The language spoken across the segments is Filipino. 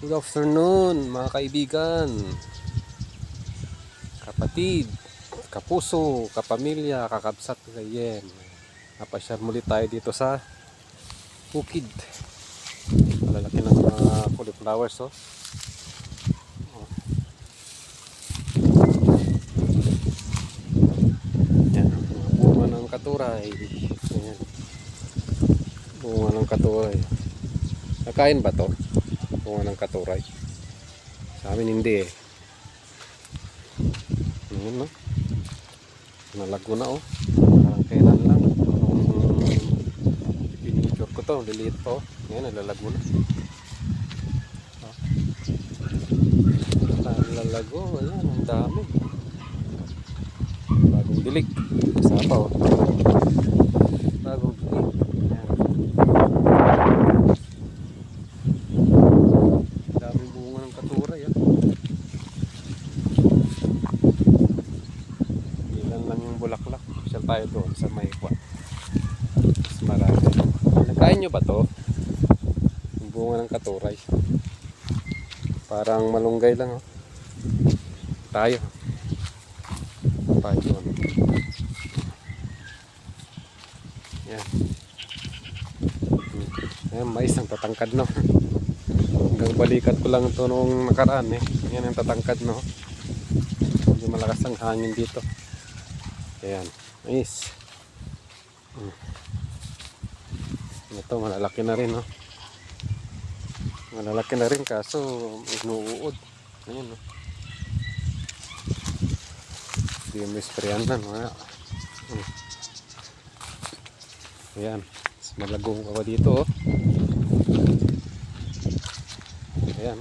Good afternoon mga kaibigan, kapatid, kapuso, kapamilya, kakabsat, kayen. Napasyal muli tayo dito sa bukid. Malalaki ng mga cauliflowers, oh. Yan, bunga ng katuray. Yan. Bunga ng katuray. Nakain ba to? Bunga ng katuray. Sa amin hindi eh. Ayan, no? Nalago na, oh. Parang kailan lang. Pinicture ko to, liliit pa, oh. Ayan, nalalago na. Oh. Nalalago, ayan, ang dami. Bagong dilig. Isa pa, oh. Bagong dilig. Ayan. Daming bunga ng katuray, ah. Ilan lang yung bulaklak. Pasyal tayo doon sa may kwan. Mas marami. Nakain nyo ba to? Yung bunga ng katuray. Parang malunggay lang, oh. Tayo doon. Yan. Ayan, mais ang tatangkad, no. Hanggang balikat ko lang ito noong nakaraan, eh. Yan ang tatangkad, no. Hindi malakas ang hangin dito. Ayan, mais. Ito, malalaki na rin, no. Malalaki na rin kaso inuuod. Ayan, no. Hindi mo isprayan na, mga. Ayan, malagong kawa dito, oh. Ayan.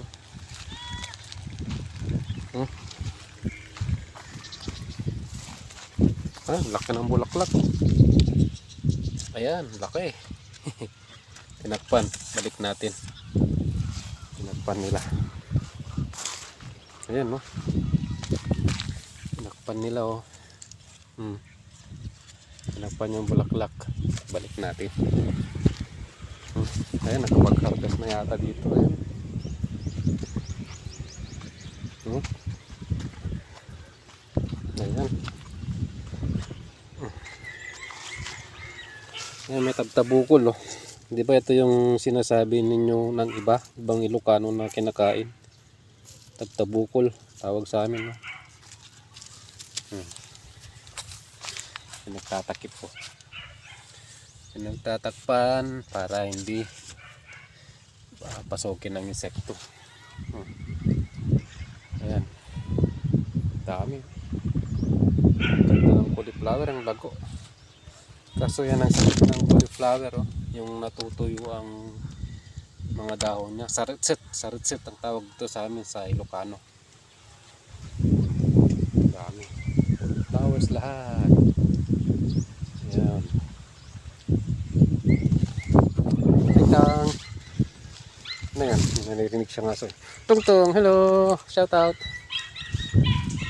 Ah, laki ng bulaklak. Ayan, laki. Tinakpan, balik natin. Tinakpan nila. Ayan, no. Tinakpan nila, oh. Tinakpan yung bulaklak. Balik natin. Ayan, nakapag-harvest na yata dito. Ayan. Ayan. Ayan, may tabtabukol, oh. Di ba ito yung sinasabi ninyo ng ibang Ilocano na kinakain? Tabtabukol, tawag sa amin, no? Pinagtatakip po. Pinagtatakpan para hindi pasokin ng insekto. Ayan. Dami. Ganda ng cauliflower, ang lago. Kaso yan ang sakit ng cauliflower, oh. Yung natutuyo ang mga dahon niya. Saritset ang tawag dito sa amin sa Ilocano. Dami. Cauliflowers lahat. Ayan. Tang. Ano yan? Narinig siya nga, so. Tungtong, hello! Shout out!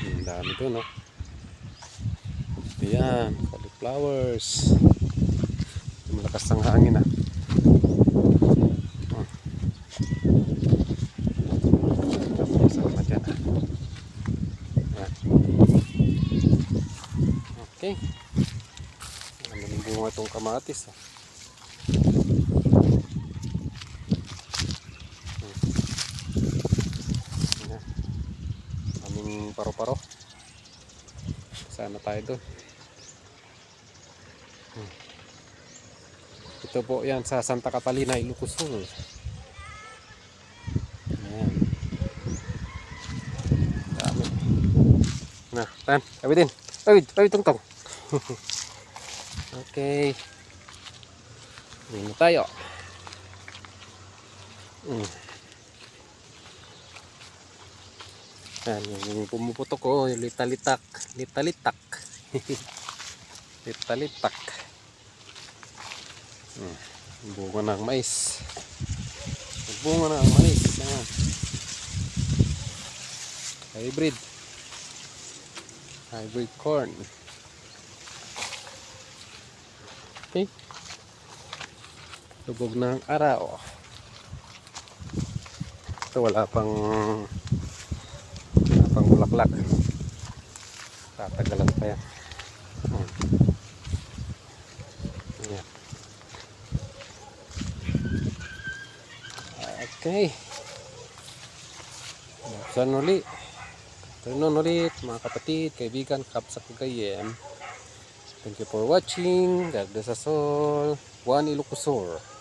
Ang dami doon, no? Ayan, cauliflowers. Malakas ang hangin, ah. Sama dyan, ah. Ayan. Okay. Ano yung bunga itong kamatis, ah. Aming paro-paro. Sana tayo doon. Ito po yan sa Santa Catalina, Ilocos Sur. Ayan. Dami. Nah, tan, kabitin. Kawid tungtong. Okay. Ayan na tayo. Ayan, yung pumuputok ko, yung litalitak. Litalitak. Bunga ng mais. Bunga ng mais. Ayan. Hybrid corn. Okay. Lubog ng araw. Ito wala pang bulaklak. Tatagalan pa yan. Yan. Okay. Buksan uli. Turnon ulit mga kapatid, kaibigan, kapsa kagayem. Thank you for watching. God bless us all. Juan Ilocosur.